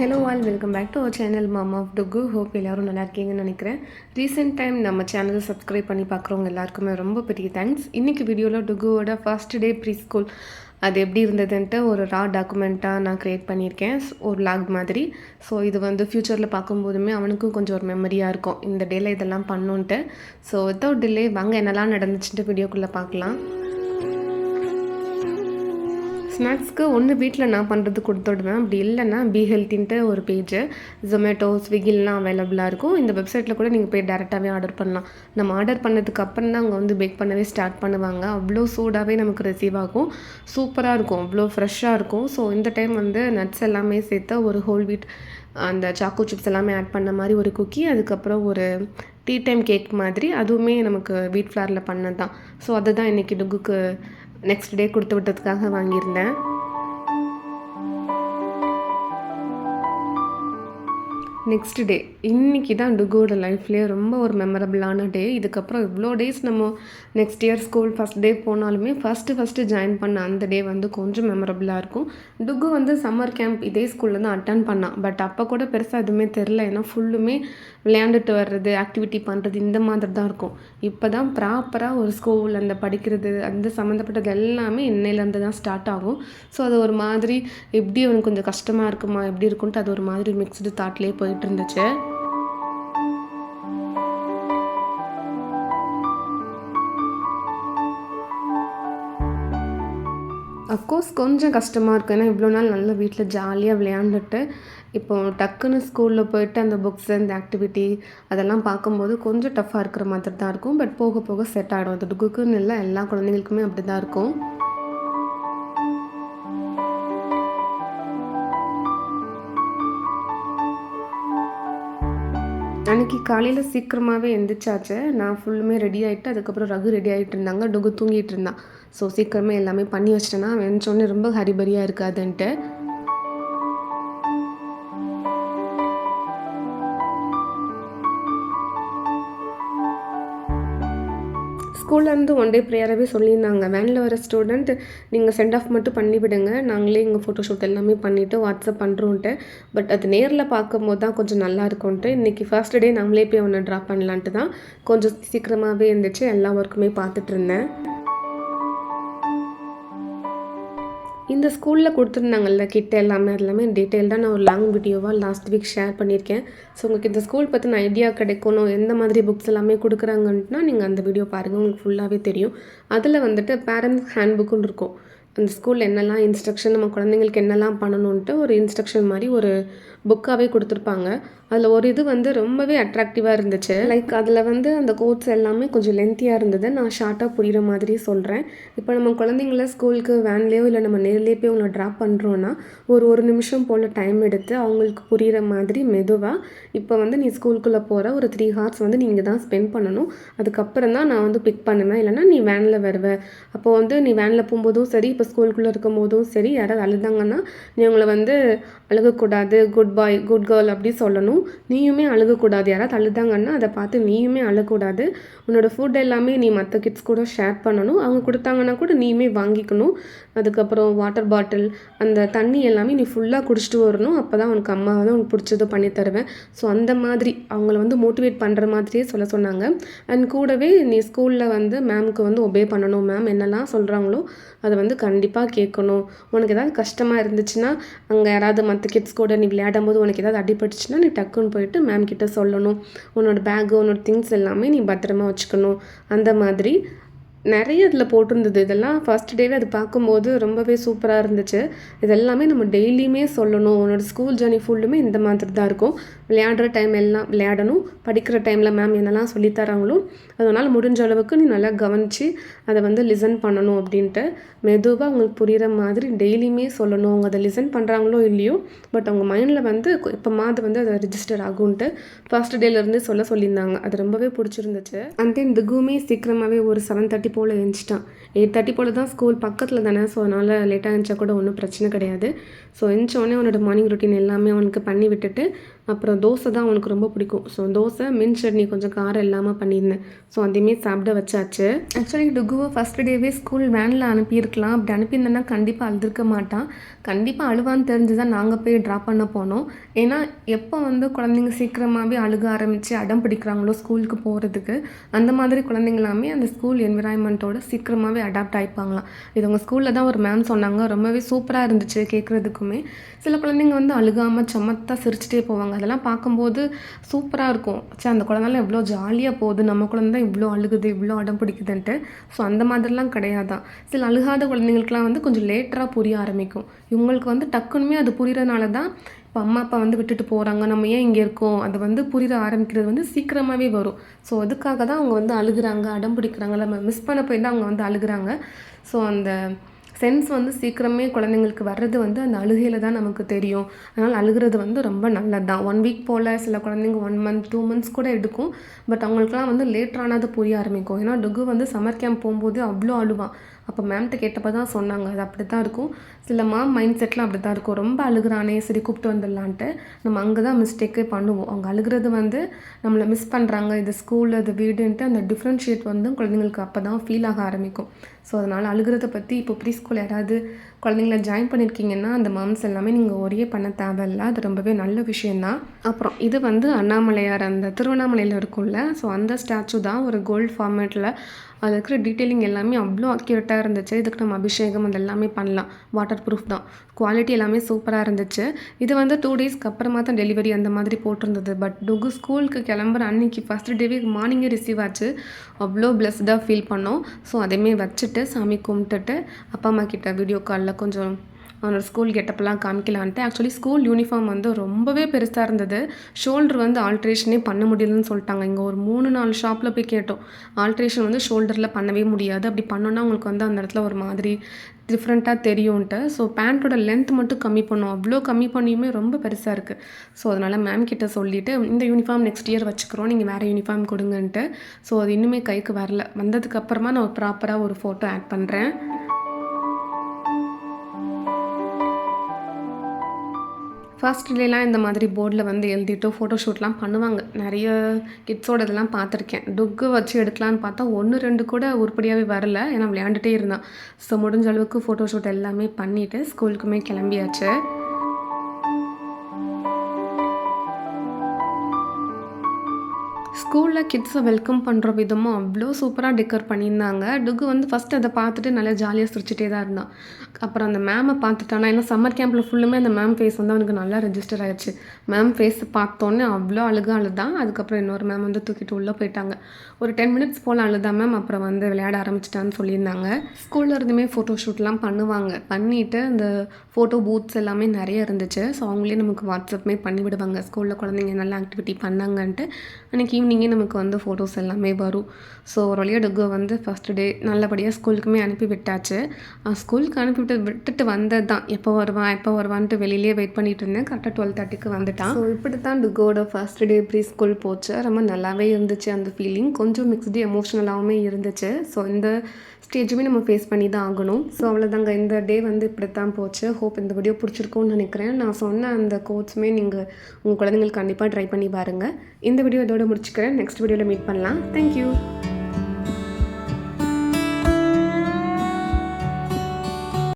Hello all welcome back to our channel mom of டுகு. Hope எல்லோரும் நல்லா இருக்கீங்கன்னு நினைக்கிறேன். ரீசெண்ட் டைம் நம்ம சேனலை சப்ஸ்கிரைப் பண்ணி பார்க்குறவங்க எல்லாருக்குமே ரொம்ப பெரிய தேங்க்ஸ். இன்றைக்கி வீடியோவில் டுகுவோட ஃபர்ஸ்ட் டே ப்ரீ ஸ்கூல் அது எப்படி இருந்ததுன்ட்டு ஒரு ரா டாக்குமெண்ட்டாக நான் க்ரியேட் பண்ணியிருக்கேன், ஒரு லாக் மாதிரி. ஸோ இது வந்து ஃப்யூச்சரில் பார்க்கும்போதுமே அவனுக்கும் கொஞ்சம் ஒரு மெமரியாக இருக்கும், இந்த டேயில் இதெல்லாம் பண்ணுன்ட்டு. ஸோ வித்தவுட் டிலே வாங்க என்னெல்லாம் நடந்துச்சுட்டு வீடியோக்குள்ளே பார்க்கலாம். ஸ்நாக்ஸ்க்கு ஒன்று வீட்டில் நான் பண்ணுறது கொடுத்துடுவேன், அப்படி இல்லைன்னா பி ஹெல்த்தின்ட்டு ஒரு பேஜ் ஜொமேட்டோ ஸ்விக்கிலாம் அவைலபிளாக இருக்கும். இந்த வெப்சைட்டில் கூட நீங்கள் போய் டேரெக்டாகவே ஆர்டர் பண்ணலாம். நம்ம ஆர்டர் பண்ணதுக்கு அப்புறம் தான் அவங்க வந்து பேக் பண்ணவே ஸ்டார்ட் பண்ணுவாங்க. அவ்வளோ சூடாகவே நமக்கு ரிசீவ் ஆகும், சூப்பராக இருக்கும், அவ்வளோ ஃப்ரெஷ்ஷாக இருக்கும். ஸோ இந்த டைம் வந்து நட்ஸ் எல்லாமே சேர்த்து ஒரு ஹோல் வீட் அந்த சாக்கோ சிப்ஸ் எல்லாமே ஆட் பண்ண மாதிரி ஒரு குக்கி, அதுக்கப்புறம் ஒரு டீ டைம் கேக் மாதிரி, அதுவுமே நமக்கு வீட் ஃப்ளாரில் பண்ணது தான். ஸோ அதுதான் இன்றைக்கி டுகுக்கு நெக்ஸ்ட் டே கொடுத்து விட்டதுக்காக வாங்கியிருந்தேன். நெக்ஸ்ட் டே இன்றைக்கி தான் டுகோட லைஃப்லேயே ரொம்ப ஒரு மெமரபிளான டே. இதுக்கப்புறம் இவ்வளோ டேஸ் நம்ம next year school first day போனாலுமே ஃபஸ்ட்டு ஜாயின் பண்ண அந்த டே வந்து கொஞ்சம் மெமரபிளாக இருக்கும். டுகு வந்து சம்மர் கேம்ப் இதே ஸ்கூலில் தான் அட்டன் பண்ணான். பட் அப்போ கூட பெருசாக எதுவுமே தெரில, ஏன்னா ஃபுல்லுமே விளையாண்டுட்டு வர்றது, ஆக்டிவிட்டி பண்ணுறது இந்த மாதிரி தான் இருக்கும். இப்போ தான் ப்ராப்பராக ஒரு ஸ்கூல் அந்த படிக்கிறது அந்த சம்மந்தப்பட்டது எல்லாமே இன்னையிலேருந்து தான் ஸ்டார்ட் ஆகும். ஸோ அது ஒரு மாதிரி எப்படி அவனுக்கு கொஞ்சம் கஷ்டமாக இருக்குமா எப்படி இருக்குன்ட்டு அது ஒரு மாதிரி மிக்ஸ்டு தாட்லேயே போயிட்டு இருந்துச்சு. அஃப்கோர்ஸ் கொஞ்சம் கஷ்டமாக இருக்கும், ஏன்னா இவ்வளோ நாள் நல்லா வீட்டில் ஜாலியாக விளையாண்டுட்டு இப்போது டக்குன்னு ஸ்கூலில் போயிட்டு அந்த புக்ஸ் அந்த ஆக்டிவிட்டி அதெல்லாம் பார்க்கும்போது கொஞ்சம் டஃப்பாக இருக்கிற மாதிரி தான் இருக்கும். பட் போக போக செட் ஆகிடும். அது டுகுக்குன்னு இல்லை, எல்லா குழந்தைங்களுக்குமே அப்படி தான் இருக்கும். அன்றைக்கி காலையில் சீக்கிரமாகவே எழுந்திரிச்சாச்சு. நான் ஃபுல்லுமே ரெடி ஆகிட்டு, அதுக்கப்புறம் ரகு ரெடி ஆகிட்டு இருந்தாங்க, டுகு தூங்கிட்டு இருந்தான். ஸோ சீக்கிரமே எல்லாமே பண்ணி வச்சிட்டேன்னா வெஞ்சோடனே ரொம்ப ஹரிபரியாக இருக்காதுன்ட்டு. ஸ்கூல்லேருந்து ஒன் டே ப்ரேயராகவே சொல்லியிருந்தாங்க, வேனில் வர ஸ்டூடெண்ட் நீங்கள் சென்ட் ஆஃப் மட்டும் பண்ணி விடுங்க, நாங்களே எங்கள் ஃபோட்டோஷூட் எல்லாமே பண்ணிவிட்டு வாட்ஸ்அப் பண்ணுறோன்ட்டு. பட் அது நேரில் பார்க்கும்போது தான் கொஞ்சம் நல்லா இருக்கும்ன்ட்டு இன்றைக்கி ஃபர்ஸ்ட் டே நம்மளே போய் அவனை ட்ராப் பண்ணலான்ட்டு தான் கொஞ்சம் சீக்கிரமாகவே இருந்துச்சு, எல்லா ஒர்க்குமே பார்த்துட்டு இருந்தேன். இந்த ஸ்கூலில் கொடுத்துருந்தாங்கல்ல கிட்ட எல்லாமே டீட்டெயில்டாக நான் ஒரு லாங் வீடியோவாக லாஸ்ட் வீக் ஷேர் பண்ணியிருக்கேன். ஸோ உங்களுக்கு இந்த ஸ்கூல் பற்றின ஐடியா கிடைக்கணும், எந்த மாதிரி புக்ஸ் எல்லாமே கொடுக்குறாங்கன்னா நீங்கள் அந்த வீடியோ பாருங்கள், உங்களுக்கு ஃபுல்லாகவே தெரியும். அதில் வந்துட்டு பேரண்ட்ஸ் ஹேண்ட் புக்குன்னு இருக்கும். அந்த ஸ்கூலில் என்னெல்லாம் இன்ஸ்ட்ரக்ஷன், நம்ம குழந்தைங்களுக்கு என்னெல்லாம் பண்ணணுன்ட்டு ஒரு இன்ஸ்ட்ரக்ஷன் மாதிரி ஒரு புக்காகவே கொடுத்துருப்பாங்க. அதில் ஒரு இது வந்து ரொம்பவே அட்ராக்டிவாக இருந்துச்சு. லைக் அதில் வந்து அந்த கோட்ஸ் எல்லாமே கொஞ்சம் லென்த்தியாக இருந்தது. நான் ஷார்ட்டாக புரிகிற மாதிரி சொல்கிறேன். இப்போ நம்ம குழந்தைங்கள ஸ்கூலுக்கு வேன்லேயோ இல்லை நம்ம நேர்லேயே போய் அவங்கள ட்ராப் பண்ணுறோன்னா ஒரு நிமிஷம் போல் டைம் எடுத்து அவங்களுக்கு புரிகிற மாதிரி மெதுவாக, இப்போ வந்து நீ ஸ்கூலுக்குள்ளே போகிற ஒரு 3 hours வந்து நீங்கள் தான் ஸ்பெண்ட் பண்ணணும், அதுக்கப்புறம் தான் நான் வந்து பிக் பண்ணுவேன், இல்லைனா நீ வேனில் வருவேன். அப்போ வந்து நீ வேனில் போகும்போதும் சரி, இப்போ ஸ்கூலுக்குள்ளே இருக்கும் போதும் சரி, யாராவது அழுதாங்கன்னா நீ அவங்கள வந்து அழுகக்கூடாது, குட் பாய் குட் கேர்ள் அப்படி சொல்லணும். நீயுமே அழுகக்கூடாது, யாராவது அழுதாங்கன்னா அதை பார்த்து நீயுமே அழக்கூடாது. உன்னோட ஃபுட் எல்லாமே நீ மற்ற கிட்ஸ் கூட ஷேர் பண்ணணும், அவங்க கொடுத்தாங்கன்னா கூட நீயுமே வாங்கிக்கணும். அதுக்கப்புறம் வாட்டர் பாட்டில் அந்த தண்ணி எல்லாமே நீ ஃபுல்லாக குடிச்சிட்டு வரணும், அப்போ தான் உனக்கு அம்மா வந்து உனக்கு பிடிச்சது பண்ணி தருவேன். ஸோ அந்த மாதிரி அவங்கள வந்து மோட்டிவேட் பண்ணுற மாதிரியே சொல்ல சொன்னாங்க. அண்ட் கூடவே நீ ஸ்கூலில் வந்து மேம்க்கு வந்து ஒபே பண்ணணும், மேம் என்னெல்லாம் சொல்கிறாங்களோ அதை வந்து கண்டிப்பாக கேட்கணும். உனக்கு ஏதாவது கஷ்டமாக இருந்துச்சுன்னா, அங்கே யாராவது மற்ற கிட்ஸ் கூட நீ விளையாடும் போது உனக்கு ஏதாவது அடிபட்டுச்சுன்னா நீ டக்குன்னு போயிட்டு மேம் கிட்ட சொல்லணும். உன்னோட பேக்கு உன்னோட திங்ஸ் எல்லாமே நீ பத்திரமா வச்சுக்கணும். அந்த மாதிரி நிறைய இதில் போட்டிருந்தது. இதெல்லாம் ஃபர்ஸ்ட் டேவே அது பார்க்கும்போது ரொம்பவே சூப்பராக இருந்துச்சு. இதெல்லாமே நம்ம டெய்லியுமே சொல்லணும். உன்னோட ஸ்கூல் ஜேர்னி ஃபுல்லுமே இந்த மாதிரி தான் இருக்கும். விளையாடுற டைம் எல்லாம் விளையாடணும், படிக்கிற டைமில் மேம் என்னெல்லாம் சொல்லித்தராங்களோ அதனால் முடிஞ்ச அளவுக்கு நீ நல்லா கவனித்து அதை வந்து லிசன் பண்ணணும் அப்படின்ட்டு மெதுவாக அவங்களுக்கு புரிகிற மாதிரி டெய்லியுமே சொல்லணும். அவங்க அதை லிசன் பண்ணுறாங்களோ இல்லையோ, பட் அவங்க மைண்டில் வந்து இப்போ மாதிரி வந்து அதை ரிஜிஸ்டர் ஆகும்ன்ட்டு ஃபர்ஸ்ட் டேலேருந்து சொல்லியிருந்தாங்க. அது ரொம்பவே பிடிச்சிருந்துச்சு. அண்ட் தென் திகுமே சீக்கிரமாகவே ஒரு 7:30 போல் எழுந்துச்சிட்டான். 8:30 போல் தான் ஸ்கூல் பக்கத்தில் தானே, ஸோ அதனால் லேட்டாக எழுந்திச்சா கூட ஒன்றும் பிரச்சனை கிடையாது. ஸோ எழுந்தோடனே அவனோட மார்னிங் ரொட்டீன் எல்லாமே அவனுக்கு பண்ணி விட்டுட்டு அப்புறம் தோசை தான் அவனுக்கு ரொம்ப பிடிக்கும். ஸோ தோசை, மின் சட்னி கொஞ்சம் காரம் இல்லாமல் பண்ணியிருந்தேன். ஸோ அதையுமே சாப்பிட வச்சாச்சு. ஆக்சுவலி டுகுவை ஃபஸ்ட் டேவே ஸ்கூல் வேனில் அனுப்பியிருக்கலாம். அப்படி அனுப்பியிருந்தேன்னா கண்டிப்பாக அழுதுருக்க மாட்டான். கண்டிப்பாக அழுவான்னு தெரிஞ்சு தான் நாங்கள் போய் ட்ராப் பண்ண போனோம். ஏன்னா எப்போ வந்து குழந்தைங்க சீக்கிரமாகவே அழுக ஆரம்பித்து அடம் பிடிக்கிறாங்களோ ஸ்கூலுக்கு போகிறதுக்கு, அந்த மாதிரி குழந்தைங்களாமே அந்த ஸ்கூல் என்விரான்மெண்ட்டோட சீக்கிரமாகவே அடாப்ட் ஆகிப்பாங்களாம். இது உங்கள் ஸ்கூலில் தான் ஒரு மேம் சொன்னாங்க. ரொம்பவே சூப்பராக இருந்துச்சு கேட்குறதுக்குமே. சில குழந்தைங்க வந்து அழுகாமல் சமத்தாக சிரிச்சிட்டே போவாங்க. அதெல்லாம் பார்க்கும்போது சூப்பராக இருக்கும். அந்த குழந்தைலாம் எவ்வளோ ஜாலியாக போகுது, நம்ம குழந்தை தான் இவ்வளோ அழுகுது, இவ்வளோ அடம் பிடிக்குதுன்ட்டு. ஸோ அந்த மாதிரிலாம் கிடையாதான். சில அழுகாத குழந்தைங்களுக்குலாம் வந்து கொஞ்சம் லேட்டராக புரிய ஆரம்பிக்கும். இவங்களுக்கு வந்து டக்குனுமே அது புரிகிறனால தான் இப்போ அம்மா அப்பா வந்து விட்டுட்டு போகிறாங்க, நம்ம ஏன் இங்கே இருக்கோம், அது வந்து புரித ஆரம்பிக்கிறது வந்து சீக்கிரமாகவே வரும். ஸோ அதுக்காக தான் அவங்க வந்து அழுகுறாங்க, அடம் பிடிக்கிறாங்க, நம்ம மிஸ் பண்ண போய் தான் அவங்க வந்து அழுகுறாங்க. ஸோ அந்த சென்ஸ் வந்து சீக்கிரமே குழந்தைங்களுக்கு வர்றது வந்து அந்த அழுகையில் தான் நமக்கு தெரியும். அதனால் அழுகிறது வந்து ரொம்ப நல்லது தான். 1 வீக் போல், சில குழந்தைங்க 1 மந்த் 2 மந்த்ஸ் கூட எடுக்கும். பட் அவங்களுக்குலாம் வந்து லேட்டரானது புரிய ஆரம்பிக்கும். ஏன்னா டுகு வந்து சம்மர் கேம்ப் போகும்போது அவ்வளோ அழுவான். அப்போ மேம்கிட்ட கேட்டப்போ தான் சொன்னாங்க, அது அப்படி தான் இருக்கும். சில மைண்ட் செட்லாம் அப்படி தான் இருக்கும். ரொம்ப அழுகுறானே, சரி கூப்பிட்டு வந்துடலான்ட்டு நம்ம அங்கே தான் மிஸ்டேக்கே பண்ணுவோம். அவங்க அழுகிறது வந்து நம்மளை மிஸ் பண்ணுறாங்க, இது ஸ்கூல், அது வீடுன்ட்டு அந்த டிஃப்ரென்ஷியேட் வந்து குழந்தைங்களுக்கு அப்போ தான் ஃபீல் ஆக ஆரம்பிக்கும். ஸோ அதனால் அழுகிறத பற்றி இப்போ ப்ரீ ஸ்கூல் யாராவது குழந்தைங்கள ஜாயின் பண்ணியிருக்கீங்கன்னா அந்த மம்ஸ் எல்லாமே நீங்கள் ஒரே பண்ண தேவையில்ல. அது ரொம்பவே நல்ல விஷயந்தான். அப்புறம் இது வந்து அண்ணாமலையார் அந்த திருவண்ணாமலையில் இருக்கும்ல, ஸோ அந்த ஸ்டாச்சு தான் ஒரு கோல்டு ஃபார்மேட்டில். அதில் இருக்கிற டீட்டெயிலிங் எல்லாமே அவ்வளோ அக்யூரேட்டாக இருந்துச்சு. இதுக்கு நம்ம அபிஷேகம் அது எல்லாமே பண்ணலாம். வாட்டர் ப்ரூஃப் தான். குவாலிட்டி எல்லாமே சூப்பராக இருந்துச்சு. இது வந்து 2 டேஸ்க்கு அப்புறமா தான் டெலிவரி அந்த மாதிரி போட்டிருந்தது. பட் டுகு ஸ்கூலுக்கு கிளம்புற அன்றைக்கி ஃபஸ்ட் டேவே மார்னிங்கே ரிசீவ் ஆச்சு. அவ்வளோ பிளஸ்டாக ஃபீல் பண்ணோம். ஸோ அதையுமே வச்சுட்டு சாமி கும்பிட்டுட்டு அப்பா அம்மா கிட்ட வீடியோ காலில் கொஞ்சம் அவனோட ஸ்கூல் கெட்டப்பெல்லாம் காமிக்கலான்ட்டு. ஆக்சுவலி ஸ்கூல் யூனிஃபார்ம் வந்து ரொம்பவே பெருசாக இருந்தது. ஷோல்டர் வந்து ஆல்ட்ரேஷனே பண்ண முடியலன்னு சொல்லிட்டாங்க. இங்கே ஒரு 3-4 ஷாப்பில் போய் கேட்டோம். ஆல்ட்ரேஷன் வந்து ஷோல்டரில் பண்ணவே முடியாது, அப்படி பண்ணோன்னா உங்களுக்கு வந்து அந்த இடத்துல ஒரு மாதிரி டிஃப்ரெண்ட்டாக தெரியும்ன்ட்டு. ஸோ பேண்ட்டோட லென்த் மட்டும் கம்மி பண்ணோம். அவ்வளோ கம்மி பண்ணியுமே ரொம்ப பெருசாக இருக்குது. ஸோ அதனால் மேம் கிட்ட சொல்லிவிட்டு இந்த யூனிஃபார்ம் நெக்ஸ்ட் இயர் வச்சுக்கிறோம், நீங்கள் வேறு யூனிஃபார்ம் கொடுங்கன்ட்டு. ஸோ அது இன்னுமே கைக்கு வரல. வந்ததுக்கப்புறமா நான் ப்ராப்பராக ஒரு ஃபோட்டோ ஆட் பண்ணுறேன். ஃபர்ஸ்ட் டேலாம் இந்த மாதிரி போர்டில் வந்து எழுதிட்டு ஃபோட்டோ ஷூட்லாம் பண்ணுவாங்க. நிறைய கிட்ஸோட இதெல்லாம் பார்த்துருக்கேன். டுக்கு வச்சு எடுக்கலான்னு பார்த்தா 1, 2 கூட உருப்படியாகவே வரல. ஏன்னா விளையாண்டுட்டே இருந்தான். ஸோ முடிஞ்ச அளவுக்கு ஃபோட்டோ ஷூட் எல்லாமே பண்ணிவிட்டு ஸ்கூலுக்குமே கிளம்பியாச்சு. ஸ்கூலில் கிட்ஸை வெல்கம் பண்ணுற விதமும் அவ்வளோ சூப்பராக டெக்கர் பண்ணியிருந்தாங்க. டுகு வந்து ஃபஸ்ட்டு அதை பார்த்துட்டு நல்லா ஜாலியாக சிரிச்சிட்டே தான் இருந்தான். அப்புறம் அந்த மேமை பார்த்துட்டானா, ஏன்னா சம்மர் கேம்பில் ஃபுல்லுமே அந்த மேம் ஃபேஸ் வந்து அவனுக்கு நல்லா ரெஜிஸ்டர் ஆயிடுச்சு. மேம் ஃபேஸ் பார்த்தோன்னே அவ்வளோ அழுதான். அதுக்கப்புறம் இன்னொரு மேம் வந்து தூக்கிட்டு உள்ளே போயிட்டாங்க. ஒரு 10 மினிட்ஸ் போல் அழுதா மேம். அப்புறம் வந்து விளையாட ஆரம்பிச்சிட்டான்னு சொல்லியிருந்தாங்க. ஸ்கூலில் இருந்துமே ஃபோட்டோ ஷூட்லாம் பண்ணுவாங்க. பண்ணிவிட்டு அந்த ஃபோட்டோ பூத்ஸ் எல்லாமே நிறைய இருந்துச்சு. ஸோ அவங்களே நமக்கு வாட்ஸ்அப்மே பண்ணி விடுவாங்க. ஸ்கூலில் குழந்தைங்க நல்ல ஆக்டிவிட்டி பண்ணாங்கன்ட்டு. அன்றைக்கி ஈவினிங்கே நமக்கு வந்து ஃபோட்டோஸ் எல்லாமே வரும். ஸோ ஒரு வழியாக டுகு வந்து ஃபஸ்ட்டு டே நல்லபடியாக ஸ்கூலுக்குமே அனுப்பி விட்டாச்சு. ஸ்கூலுக்கு விட்டுட்டு வந்தது தான். எப்போ வருவான்ட்டு வெளியிலே வெயிட் பண்ணிகிட்டு இருந்தேன். கரெக்டாக 12:30க்கு வந்துட்டான். ஸோ இப்படி தான் டுகோட ஃபஸ்ட் டே ப்ரீ ஸ்கூல் போச்சு. ரொம்ப நல்லாவே இருந்துச்சு அந்த ஃபீலிங். கொஞ்சம் மிக்ஸ்டு எமோஷ்னலாகவுமே இருந்துச்சு. ஸோ இந்த ஸ்டேஜுமே நம்ம ஃபேஸ் பண்ணி தான் ஆகணும். ஸோ அவ்வளோதாங்க, இந்த டே வந்து இப்படி தான் போச்சு. ஹோப் இந்த வீடியோ பிடிச்சிருக்கும்னு நினைக்கிறேன். நான் சொன்ன அந்த கோட்ஸுமே நீங்கள் உங்கள் குழந்தைங்களுக்கு கண்டிப்பாக ட்ரை பண்ணி பாருங்கள். இந்த வீடியோ இதோட முடிச்சுக்கிறேன். நெக்ஸ்ட் வீடியோவில் மீட் பண்ணலாம். தேங்க்யூ.